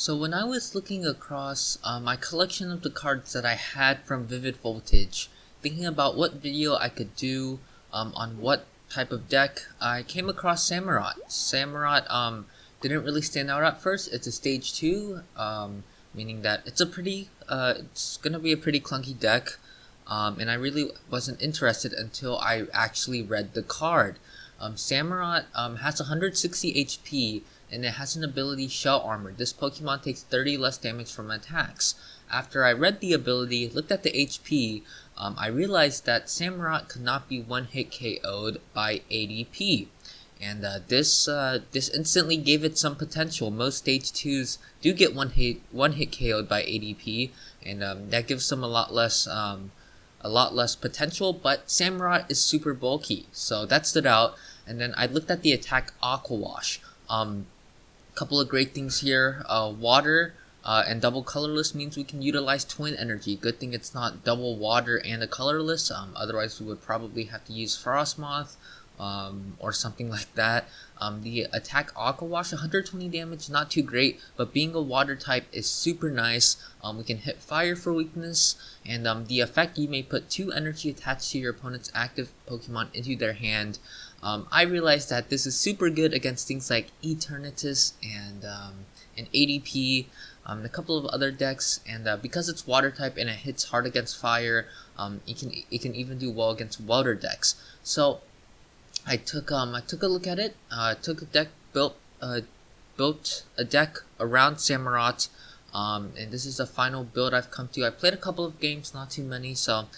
So when I was looking across my collection of the cards that I had from Vivid Voltage, thinking about what video I could do on what type of deck, I came across Samurott. Samurott didn't really stand out at first. It's a stage 2, meaning that it's gonna be a pretty clunky deck, and I really wasn't interested until I actually read the card. Samurott has 160 HP, and it has an ability Shell Armor. This Pokemon takes 30 less damage from attacks. After I read the ability, looked at the HP, I realized that Samurott could not be one-hit KO'd by ADP. And this instantly gave it some potential. Most stage 2s do get one hit KO'd by ADP, and that gives them a lot less potential. But Samurott is super bulky, so that stood out. And then I looked at the attack Aqua Wash. Couple of great things here. Water and double colorless means we can utilize Twin Energy. Good thing it's not double water and a colorless. Otherwise we would probably have to use Frostmoth or something like that. The attack Aqua Wash, 120 damage, not too great, but being a water type is super nice. We can hit fire for weakness, and the effect, you may put 2 energy attached to your opponent's active Pokemon into their hand. I realized that this is super good against things like Eternatus and ADP, and a couple of other decks, and because it's water type and it hits hard against fire, it can even do well against water decks. So I took a look at it. Took a deck, built a deck around Samurott, and this is the final build I've come to. I played a couple of games, not too many, so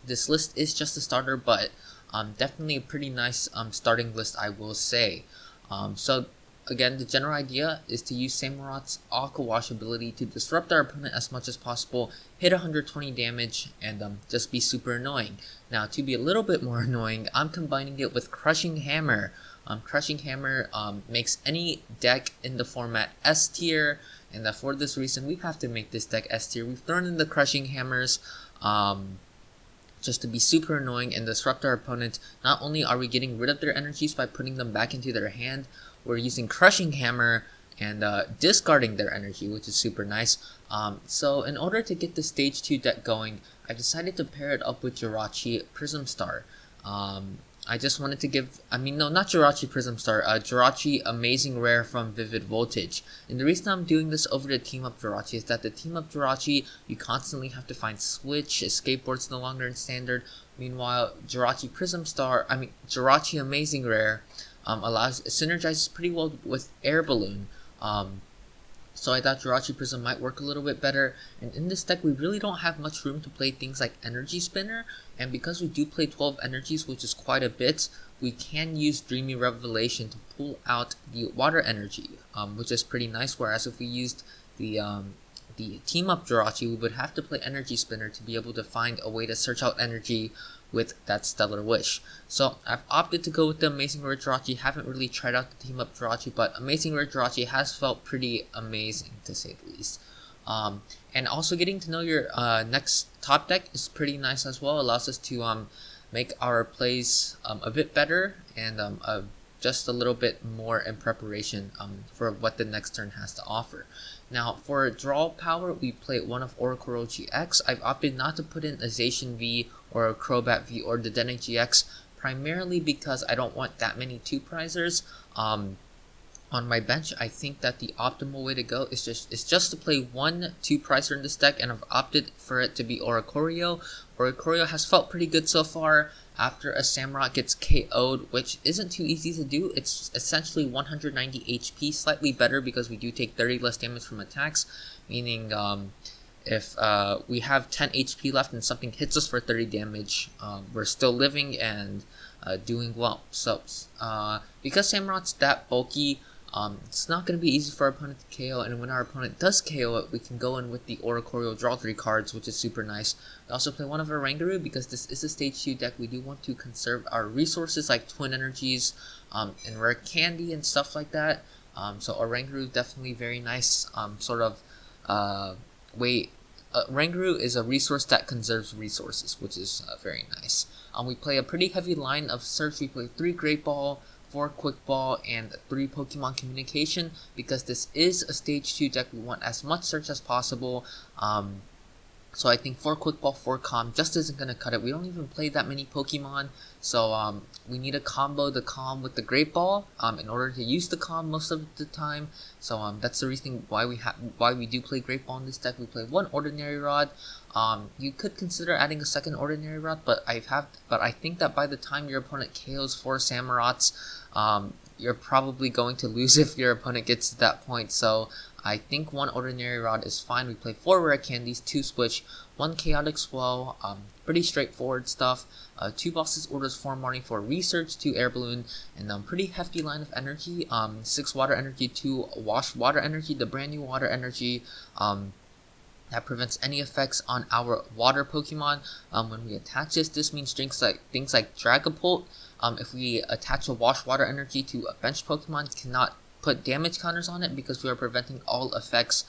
this list is just a starter, but definitely a pretty nice starting list, I will say. So again, the general idea is to use Samurott's Aqua Wash ability to disrupt our opponent as much as possible, hit 120 damage, and just be super annoying. Now, to be a little bit more annoying, I'm combining it with Crushing Hammer. Crushing Hammer makes any deck in the format S tier, and for this reason, we have to make this deck S tier. We've thrown in the Crushing Hammers just to be super annoying and disrupt our opponent. Not only are we getting rid of their energies by putting them back into their hand, we're using Crushing Hammer and discarding their energy, which is super nice. So in order to get the stage 2 deck going, I decided to pair it up with Jirachi Prism Star. I just wanted to give, not Jirachi Prism Star, Jirachi Amazing Rare from Vivid Voltage. And the reason I'm doing this over the Team Up Jirachi is that the Team Up Jirachi, you constantly have to find Switch, Skateboard's no longer in standard. Meanwhile, Jirachi Amazing Rare synergizes pretty well with Air Balloon. So I thought Jirachi Prism might work a little bit better, and in this deck we really don't have much room to play things like Energy Spinner, and because we do play 12 energies, which is quite a bit, we can use Dreamy Revelation to pull out the water energy, which is pretty nice, whereas if we used the Team Up Jirachi, we would have to play Energy Spinner to be able to find a way to search out energy with that Stellar Wish. So I've opted to go with the Amazing Rare Jirachi. Haven't really tried out the Team Up Jirachi, but Amazing Rare Jirachi has felt pretty amazing, to say the least. And also getting to know your next top deck is pretty nice as well. Allows us to make our plays a bit better and just a little bit more in preparation for what the next turn has to offer. Now, for draw power, we play one of Oricorio-GX. I've opted not to put in a Zacian V or a Crobat V or the Dedenne GX, primarily because I don't want that many 2-prizers on my bench. I think that the optimal way to go is just to play one 2-prizer in this deck, and I've opted for it to be Oricorio. Oricorio has felt pretty good so far. After a Samurott gets KO'd, which isn't too easy to do, it's essentially 190 HP, slightly better because we do take 30 less damage from attacks, meaning if we have 10 HP left and something hits us for 30 damage, we're still living and doing well. So because Samurott's that bulky, it's not going to be easy for our opponent to KO, and when our opponent does KO it, we can go in with the Oricorio draw 3 cards, which is super nice. We also play one of Oranguru because this is a stage 2 deck. We do want to conserve our resources like Twin Energies and Rare Candy and stuff like that. So Oranguru definitely very nice Oranguru is a resource that conserves resources, which is very nice. We play a pretty heavy line of Surge. We play 3 Great Ball, 4 Quick Ball and 3 Pokemon Communication, because this is a Stage 2 deck. We want as much search as possible. So I think 4 Quick Ball, 4 Calm just isn't going to cut it. We don't even play that many Pokemon, so we need to combo the Calm with the Great Ball in order to use the Calm most of the time. So that's the reason why we do play Great Ball in this deck. We play 1 Ordinary Rod. You could consider adding a second Ordinary Rod, but I think that by the time your opponent KOs 4 Samurotts, you're probably going to lose if your opponent gets to that point. So I think 1 Ordinary Rod is fine. We play 4 Rare Candies, 2 Switch, 1 Chaotic Swell, pretty straightforward stuff. 2 Boss's Orders, 4 Marnie, 4 Research, 2 Air Balloon, and pretty hefty line of energy. 6 Water Energy, 2 Wash Water Energy, the brand new Water Energy. That prevents any effects on our water Pokemon. When we attach this means things like Dragapult. If we attach a Wash Water Energy to a bench Pokemon, cannot put damage counters on it because we are preventing all effects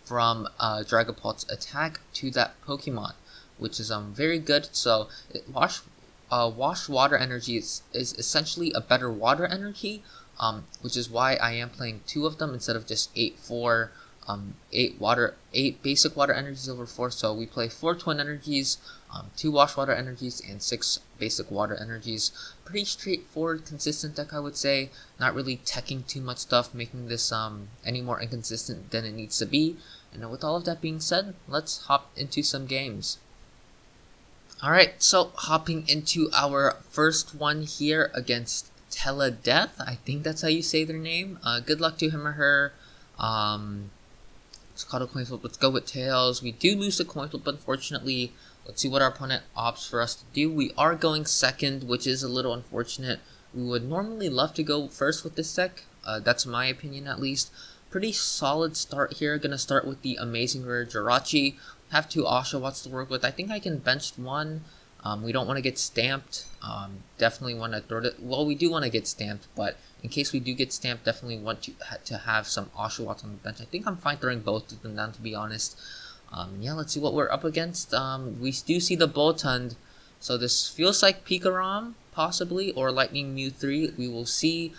from Dragapult's attack to that Pokemon, which is very good. So Wash Water Energy is essentially a better water energy, which is why I am playing 2 of them instead of just 8 basic water energies over 4. So we play 4 Twin Energies, 2 Wash Water Energies, and 6 basic water energies. Pretty straightforward, consistent deck, I would say. Not really teching too much stuff, making this any more inconsistent than it needs to be. And with all of that being said, let's hop into some games. Alright, so hopping into our first one here against Teledeath. I think that's how you say their name. Good luck to him or her. It's called a coin flip. Let's go with Tails. We do lose the coin flip, unfortunately. Let's see what our opponent opts for us to do. We are going second, which is a little unfortunate. We would normally love to go first with this deck. That's my opinion, at least. Pretty solid start here. Gonna start with the amazing rare Jirachi. Have 2 Oshawotts to work with. I think I can bench 1. We don't want to get stamped. Definitely want to throw it. Well, we do want to get stamped, but in case we do get stamped, definitely want to have some Oshawotts on the bench. I think I'm fine throwing both of them down, to be honest. Yeah, let's see what we're up against. We do see the Boltund, so this feels like Pikarom, possibly, or Lightning Mew 3. We will see.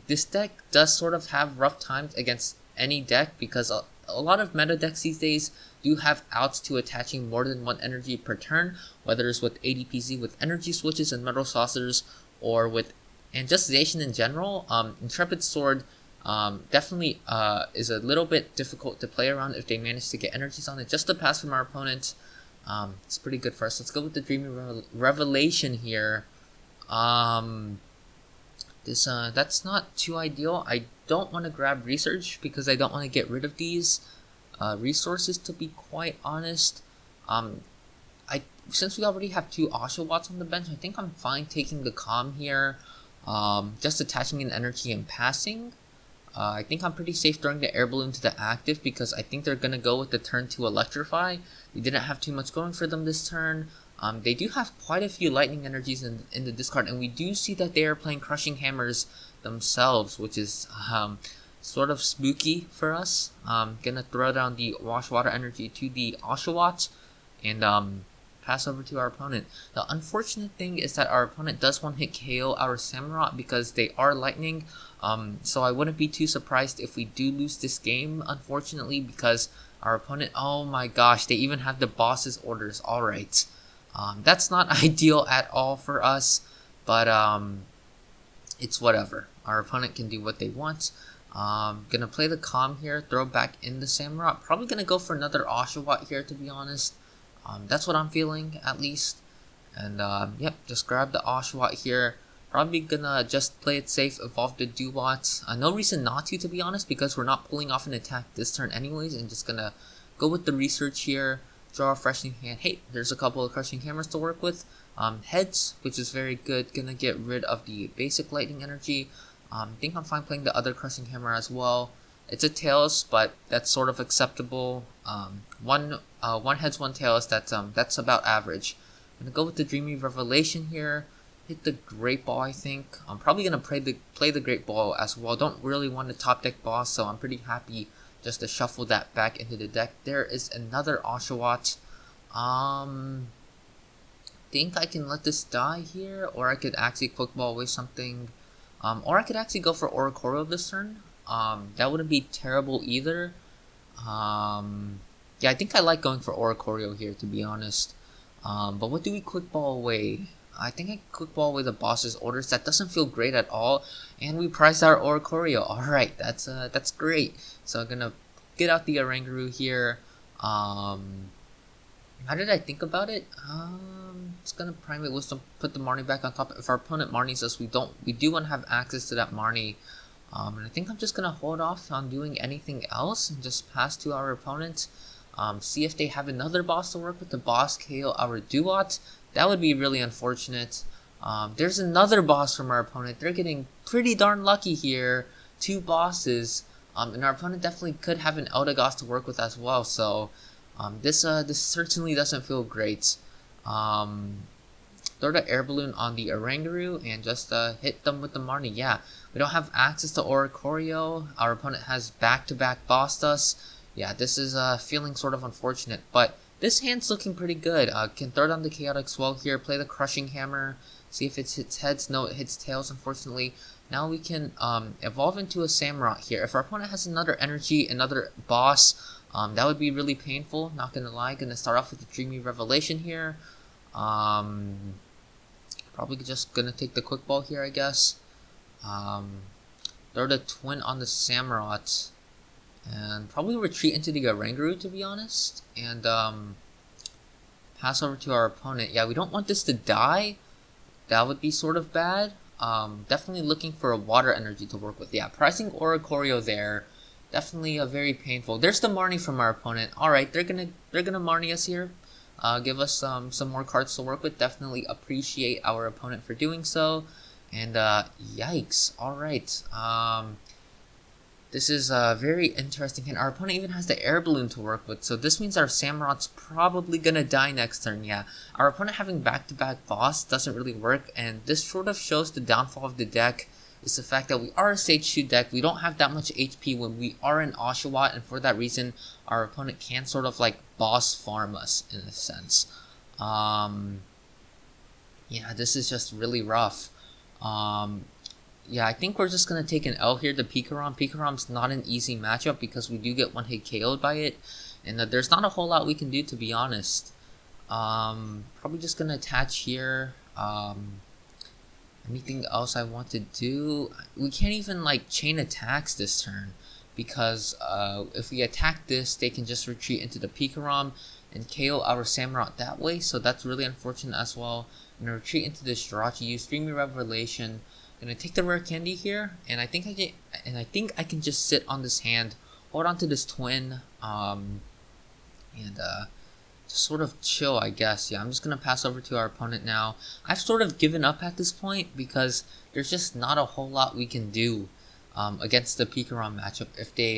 This deck does sort of have rough times against any deck because a lot of meta decks these days do have outs to attaching more than 1 energy per turn, whether it's with ADPZ with energy switches and metal saucers, or with and just Zacian in general. Intrepid Sword definitely is a little bit difficult to play around if they manage to get energies on it. Just to pass from our opponent, it's pretty good for us. Let's go with the Dreamy Revelation here. That's not too ideal. I don't want to grab Research because I don't want to get rid of these resources, to be quite honest. Since we already have 2 Oshawotts on the bench, I think I'm fine taking the Calm here. Just attaching an energy and passing. I think I'm pretty safe throwing the Air Balloon to the active because I think they're going to go with the turn 2 Electrify. We didn't have too much going for them this turn. They do have quite a few lightning energies in the discard, and we do see that they are playing Crushing Hammers themselves, which is sort of spooky for us. Gonna throw down the Wash Water Energy to the Oshawott and pass over to our opponent. The unfortunate thing is that our opponent does one hit KO our Samurott because they are lightning. So I wouldn't be too surprised if we do lose this game, unfortunately, because our opponent, oh my gosh, they even have the boss's orders. Alright. That's not ideal at all for us, but it's whatever. Our opponent can do what they want. Gonna play the Calm here, throw back in the Samurott. Probably gonna go for another Oshawott here, to be honest. That's what I'm feeling, at least. And yep, just grab the Oshawott here. Probably gonna just play it safe, evolve the Dewott. No reason not to be honest, because we're not pulling off an attack this turn anyways, and just gonna go with the Research here. Draw a Crushing Hand. Hey, there's a couple of Crushing Hammers to work with. Heads, which is very good. Gonna get rid of the basic lightning energy. Think I'm fine playing the other Crushing Hammer as well. It's a Tails, but that's sort of acceptable. One heads, 1 tails. That's about average. I'm gonna go with the Dreamy Revelation here. Hit the Great Ball, I think. I'm probably gonna play the Great Ball as well. Don't really want to top deck boss, so I'm pretty happy just to shuffle that back into the deck. There is another Oshawott. Think I can let this die here, or I could actually Quick Ball away something. Or I could actually go for Oricorio this turn. That wouldn't be terrible either. Yeah, I think I like going for Oricorio here, to be honest. But what do we quick ball away? I think I quick ball away the boss's orders. That doesn't feel great at all. And we priced our Oricorio. Alright, that's great. So I'm gonna get out the Oranguru here. How did I think about it? It's gonna Primate Wisdom, put the Marnie back on top. If our opponent Marnies us, we do want to have access to that Marnie. And I think I'm just gonna hold off on doing anything else and just pass to our opponent. See if they have another boss to work with. The boss KO our Dewott. That would be really unfortunate. There's another boss from our opponent. They're getting pretty darn lucky here. 2 bosses. And our opponent definitely could have an Eldegoss to work with as well. So this certainly doesn't feel great. Throw the Air Balloon on the Oranguru and just hit them with the Marnie. Yeah, we don't have access to Oricorio. Our opponent has back-to-back bossed us. Yeah, this is feeling sort of unfortunate, but this hand's looking pretty good. Can throw down the Chaotic Swell here, play the Crushing Hammer, see if it hits heads. No, it hits tails, unfortunately. Now we can evolve into a Samurott here. If our opponent has another energy, another boss, that would be really painful, not gonna lie. Gonna start off with the Dreamy Revelation here. Probably just gonna take the quick ball here, I guess. Throw the Twin on the Samurott. And probably retreat into the Oranguru, to be honest. And pass over to our opponent. Yeah, we don't want this to die. That would be sort of bad. Definitely looking for a water energy to work with. Yeah, pricing Oricorio there. Definitely very painful. There's the Marnie from our opponent. Alright, they're gonna Marnie us here. Give us some more cards to work with. Definitely appreciate our opponent for doing so. And yikes. Alright. This is very interesting. And our opponent even has the Air Balloon to work with. So this means our Samurott's probably gonna die next turn. Yeah. Our opponent having back-to-back boss doesn't really work. And this sort of shows the downfall of the deck. Is the fact that we are a Stage 2 deck. We don't have that much HP when we are in Oshawott. And for that reason, our opponent can sort of like boss farm us in a sense. Yeah, this is just really rough. Yeah, I think we're just going to take an L here to Pikarom. Pikarom's not an easy matchup because we do get 1-hit KO'd by it. And there's not a whole lot we can do, to be honest. Probably just going to attach here. Anything else I want to do? We can't even like chain attacks this turn. Because if we attack this, they can just retreat into the Pikarom and KO our Samurott that way. So that's really unfortunate as well. I'm going to retreat into this Jirachi, use Dreamy Revelation. Gonna take the Rare Candy here, and I think I can just sit on this hand, hold on to this Twin, and just sort of chill, I guess. Yeah, I'm just gonna pass over to our opponent now. I've sort of given up at this point because there's just not a whole lot we can do against the Pikarom matchup if they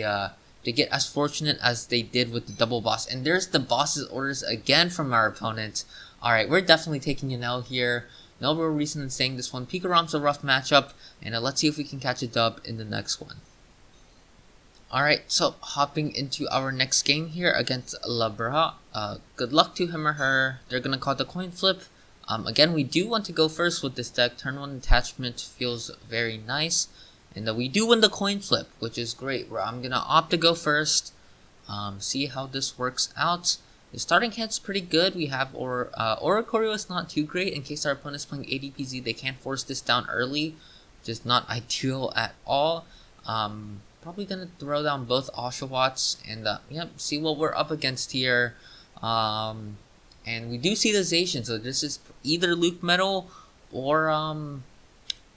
get as fortunate as they did with the double boss. And there's the boss's orders again from our opponent. All right, we're definitely taking an L here. No real reason in saying this one. Pikarom's a rough matchup, and let's see if we can catch a dub in the next one. Alright, so hopping into our next game here against Labra. Good luck to him or her. They're going to call the coin flip. Again, we do want to go first with this deck. Turn 1 attachment feels very nice. And we do win the coin flip, which is great. Where I'm going to opt to go first. See how this works out. The starting hand's pretty good. We have Oricorio is not too great. In case our opponent is playing ADPZ, they can't force this down early, which is not ideal at all. Probably gonna throw down both Oshawotts and see what we're up against here. And we do see the Zacian, so this is either Luke Metal or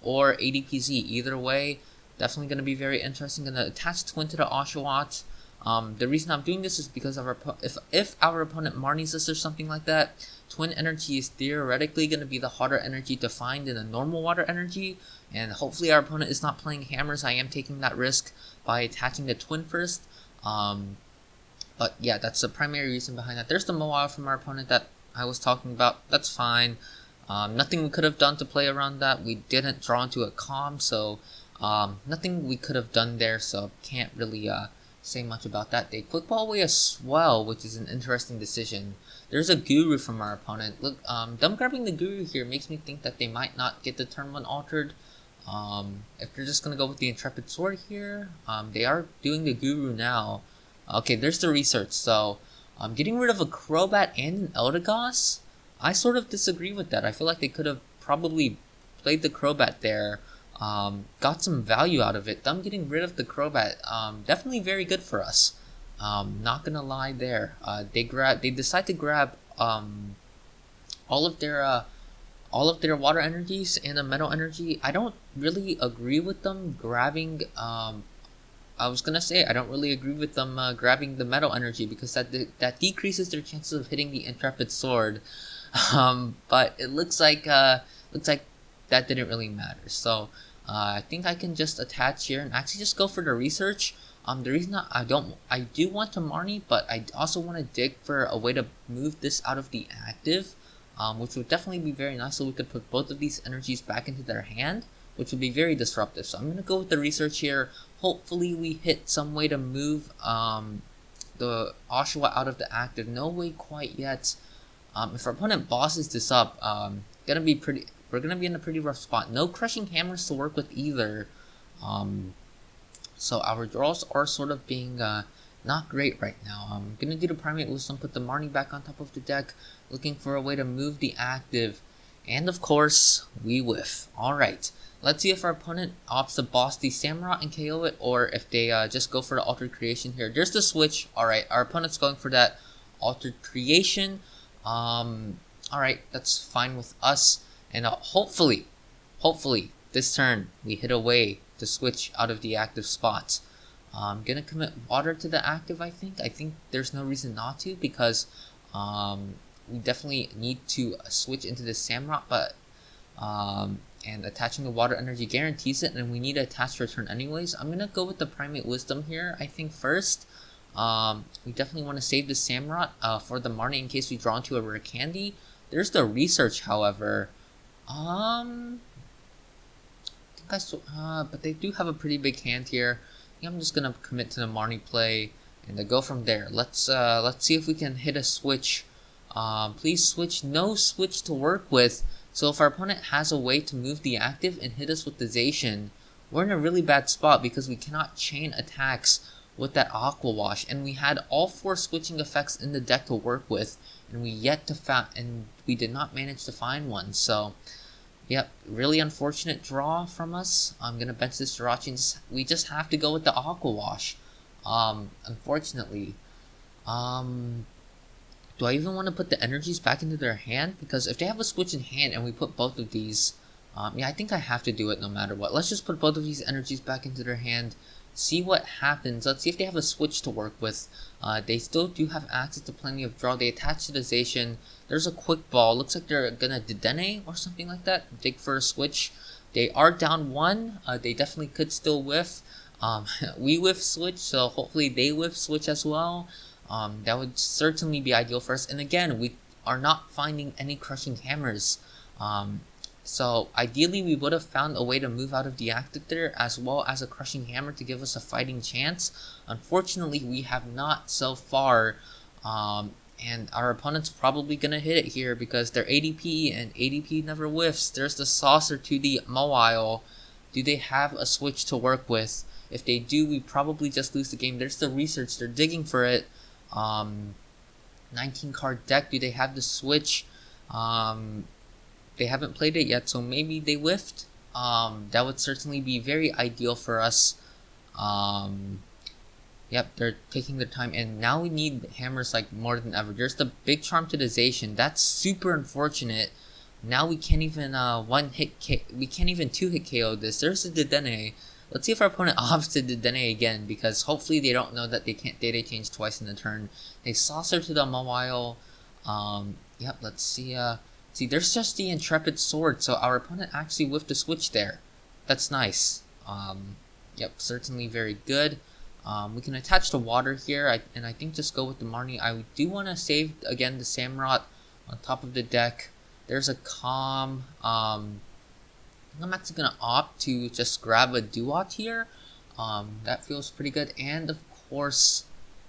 ADPZ. Either way, definitely gonna be very interesting. Gonna attach Twin to the Oshawott. The reason I'm doing this is because of if our opponent Marnies us or something like that, Twin Energy is theoretically going to be the harder energy to find than a normal water energy, and hopefully our opponent is not playing hammers. I am taking that risk by attaching the Twin first. But yeah, that's the primary reason behind that. There's the Mawile from our opponent that I was talking about. That's fine. Nothing we could have done to play around that. We didn't draw into a calm, so nothing we could have done there, so can't really say much about that. They quick ball away a Swell, which is an interesting decision. There's a Guru from our opponent. Look, them grabbing the Guru here makes me think that they might not get the turn 1 altered. If they're just gonna go with the Intrepid Sword here, they are doing the Guru now. Okay, there's the research. So, getting rid of a Crobat and an Eldegoss, I sort of disagree with that. I feel like they could have probably played the Crobat there, got some value out of it. Them getting rid of the Crobat, definitely very good for us. Not gonna lie there. They decide to grab all of their water energies and a metal energy. I don't really agree with them grabbing. I was gonna say I don't really agree with them grabbing the metal energy because that decreases their chances of hitting the Intrepid Sword. But it looks like that didn't really matter. So I think I can just attach here and actually just go for the research. The reason I do want to Marnie, but I also want to dig for a way to move this out of the active, which would definitely be very nice. So we could put both of these energies back into their hand, which would be very disruptive. So I'm gonna go with the research here. Hopefully we hit some way to move the Oshawott out of the active. No way quite yet. If our opponent bosses this up, we're gonna be in a pretty rough spot. No Crushing Hammers to work with either. So our draws are sort of being not great right now. I'm gonna do the Primate Wisdom, put the Marnie back on top of the deck, looking for a way to move the active, and of course we whiff. Alright, let's see if our opponent opts to boss the Samurott and KO it, or if they just go for the Altered Creation here. There's the switch. Alright, our opponent's going for that Altered Creation. Alright, that's fine with us, and hopefully this turn we hit away to switch out of the active spots. I'm gonna commit water to the active. I think there's no reason not to, because we definitely need to switch into the Samurott, but and attaching the water energy guarantees it, and we need to attach return anyways. I'm gonna go with the Primate Wisdom here. I think first we definitely want to save the Samurott for the Marnie in case we draw into a Rare Candy. There's the research, however. But they do have a pretty big hand here. I think I'm just gonna commit to the Marnie play and go from there. Let's see if we can hit a switch. Please switch. No switch to work with. So if our opponent has a way to move the active and hit us with the Zacian, we're in a really bad spot because we cannot chain attacks with that Aqua Wash, and we had all 4 switching effects in the deck to work with, and we did not manage to find one. So yep, really unfortunate draw from us. I'm gonna bench this Jirachi, and we just have to go with the Aqua Wash. Unfortunately. Do I even want to put the energies back into their hand? Because if they have a switch in hand and we put both of these, yeah, I think I have to do it no matter what. Let's just put both of these energies back into their hand, see what happens. Let's see if they have a switch to work with. They still do have access to plenty of draw. They attach to the Zacian. There's a Quick Ball. Looks like they're gonna Dedenne or something like that. Dig for a switch. They are down 1. They definitely could still whiff. We whiff switch, so hopefully they whiff switch as well. That would certainly be ideal for us. And again, we are not finding any Crushing Hammers. So ideally we would have found a way to move out of the active there, as well as a Crushing Hammer to give us a fighting chance. Unfortunately, we have not so far. And our opponent's probably gonna hit it here because they're ADP, and ADP never whiffs. There's the Saucer to the Mawile. Do they have a switch to work with? If they do, we probably just lose the game. There's the research. They're digging for it. 19 card deck. Do they have the switch? They haven't played it yet, so maybe they whiffed. That would certainly be very ideal for us. Yep, they're taking their time, and now we need hammers like more than ever. There's the big charm to the Zacian. That's super unfortunate. Now we can't even we can't even 2-hit KO this. There's a Dedenne. Let's see if our opponent opts to Dedenne again, because hopefully they don't know that they can't data change twice in a turn. They Saucer to the Mawile. Yep, let's see. See, there's just the Intrepid Sword, so our opponent actually whiffed a switch there. That's nice. Yep, certainly very good. We can attach the water here, and I think just go with the Marnie. I do want to save, again, the Samurott on top of the deck. There's a Calm. I'm actually going to opt to just grab a Dewott here. That feels pretty good. And, of course,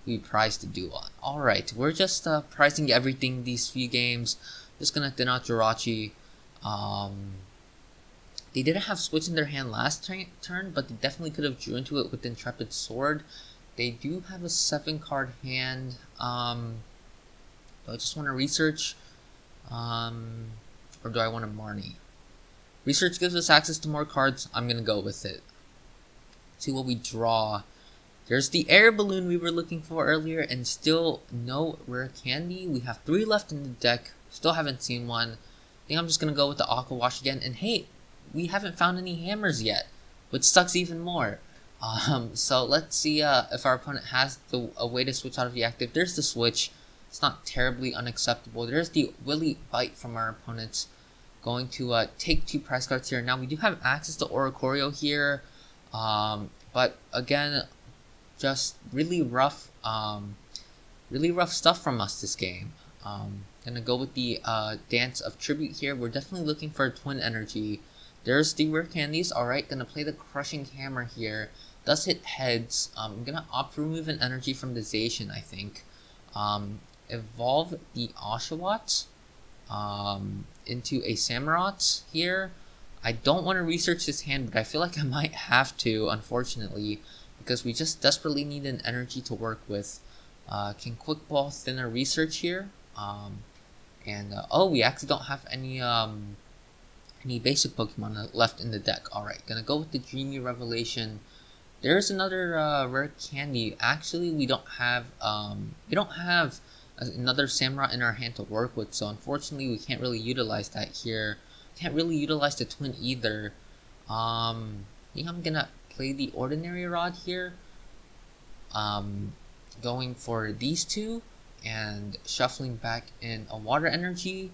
we prize the Dewott. Alright, we're just prizing everything these few games. Just going to thin out Jirachi. They didn't have Switch in their hand last turn, but they definitely could have drew into it with Intrepid Sword. They do have a 7-card hand. Do I just want to research? Or do I want to Marnie? Research gives us access to more cards. I'm going to go with it. See what we draw. There's the Air Balloon we were looking for earlier, and still no Rare Candy. We have 3 left in the deck. Still haven't seen one. I think I'm just going to go with the Aqua Wash again. And hey, we haven't found any hammers yet, which sucks even more. So let's see if our opponent has a way to switch out of the active. There's the switch. It's not terribly unacceptable. There's the Willy Bite from our opponents. Going to take 2 prize cards here. Now we do have access to Oricorio here, but again, just really rough stuff from us this game. Gonna go with the Dance of Tribute here. We're definitely looking for a Twin Energy. There's the Rare Candies. Alright, gonna play the Crushing Hammer here. Does hit heads. I'm gonna opt to remove an energy from the Zacian, I think. Evolve the Oshawott into a Samurott here. I don't want to research this hand, but I feel like I might have to, unfortunately, because we just desperately need an energy to work with. Can Quick Ball Thinner research here? Oh, we actually don't have any basic Pokemon left in the deck. Alright, gonna go with the Dreamy Revelation. There's another Rare Candy. Actually, we don't have another Samurott in our hand to work with, so unfortunately we can't really utilize that here. Can't really utilize the Twin either. I think I'm gonna play the Ordinary Rod here. Going for these 2 and shuffling back in a Water Energy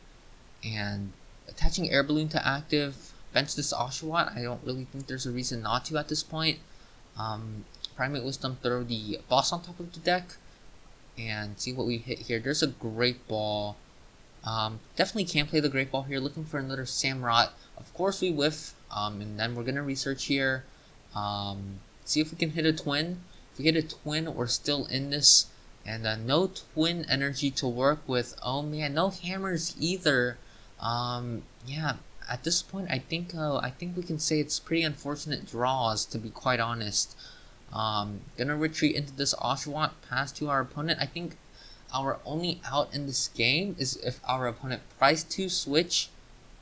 and attaching Air Balloon to active. Bench this Oshawott. I don't really think there's a reason not to at this point. Primate Wisdom, throw the boss on top of the deck and see what we hit here. There's a Great Ball. Definitely can't play the Great Ball here. Looking for another Samurott. Of course we whiff, and then we're gonna research here. See if we can hit a Twin. If we hit a Twin, we're still in this. And no Twin Energy to work with. Oh man, no hammers either. Yeah, at this point, I think we can say it's pretty unfortunate draws, to be quite honest. Gonna retreat into this Oshawott, pass to our opponent. I think our only out in this game is if our opponent prize 2 switch,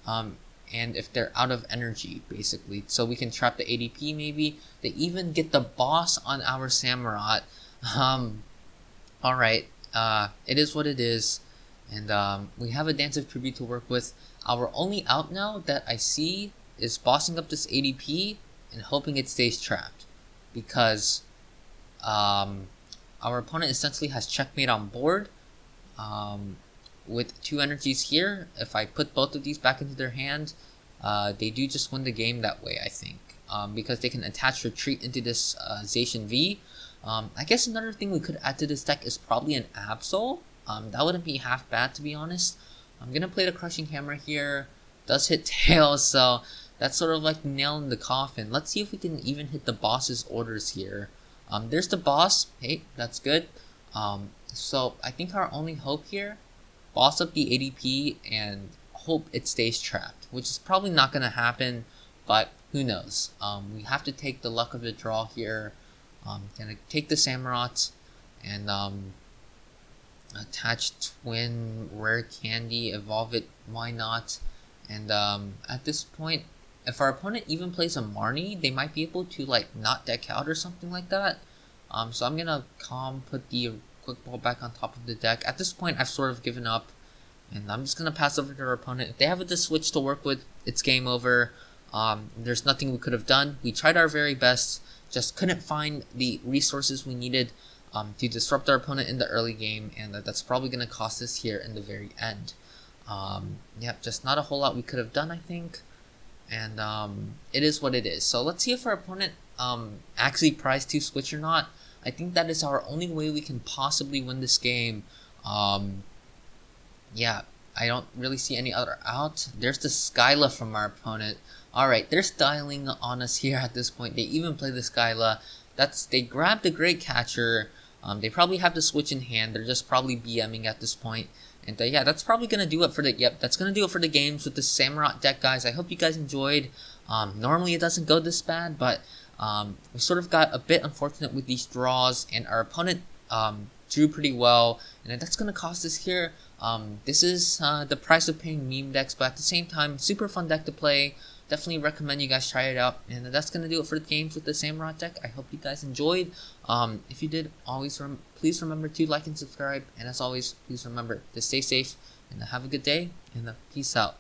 and if they're out of energy, basically. So we can trap the ADP maybe. They even get the boss on our Samurott. Alright, it is what it is. And we have a Dance of Tribute to work with. Our only out now that I see is bossing up this ADP and hoping it stays trapped. Because our opponent essentially has checkmate on board. With 2 energies here, if I put both of these back into their hand, they do just win the game that way, I think. Because they can attach Retreat into this Zacian V. I guess another thing we could add to this deck is probably an Absol. That wouldn't be half bad, to be honest. I'm gonna play the Crushing Hammer here. Does hit tails, so that's sort of like the nail in the coffin. Let's see if we can even hit the boss's orders here. There's the boss. Hey, that's good. So I think our only hope here, boss up the ADP and hope it stays trapped, which is probably not gonna happen, but who knows. We have to take the luck of the draw here. Gonna take the Samurott and attach Twin Rare Candy, evolve it, why not? And at this point, if our opponent even plays a Marnie, they might be able to like not deck out or something like that. So I'm gonna put the Quick Ball back on top of the deck. At this point, I've sort of given up, and I'm just gonna pass over to our opponent. If they have a switch to work with, it's game over. There's nothing we could have done. We tried our very best, just couldn't find the resources we needed to disrupt our opponent in the early game, and that's probably gonna cost us here in the very end. Yep, just not a whole lot we could have done, I think. And it is what it is. So let's see if our opponent actually prize 2 switch or not. I think that is our only way we can possibly win this game. Yeah, I don't really see any other out. There's the Skyla from our opponent. Alright, they're styling on us here at this point. They even play the Skyla. They grabbed the Great Catcher. They probably have the switch in hand. They're just probably BMing at this point. And yeah, that's probably gonna do it for the that's gonna do it for the games with the Samurott deck, guys. I hope you guys enjoyed. Normally it doesn't go this bad, but we sort of got a bit unfortunate with these draws, and our opponent drew pretty well, and that's gonna cost us here. This is the price of paying meme decks, but at the same time, super fun deck to play. Definitely recommend you guys try it out. And that's gonna do it for the games with the Samurott deck. I hope you guys enjoyed. If you did, please remember to like and subscribe. And as always, please remember to stay safe and have a good day. And peace out.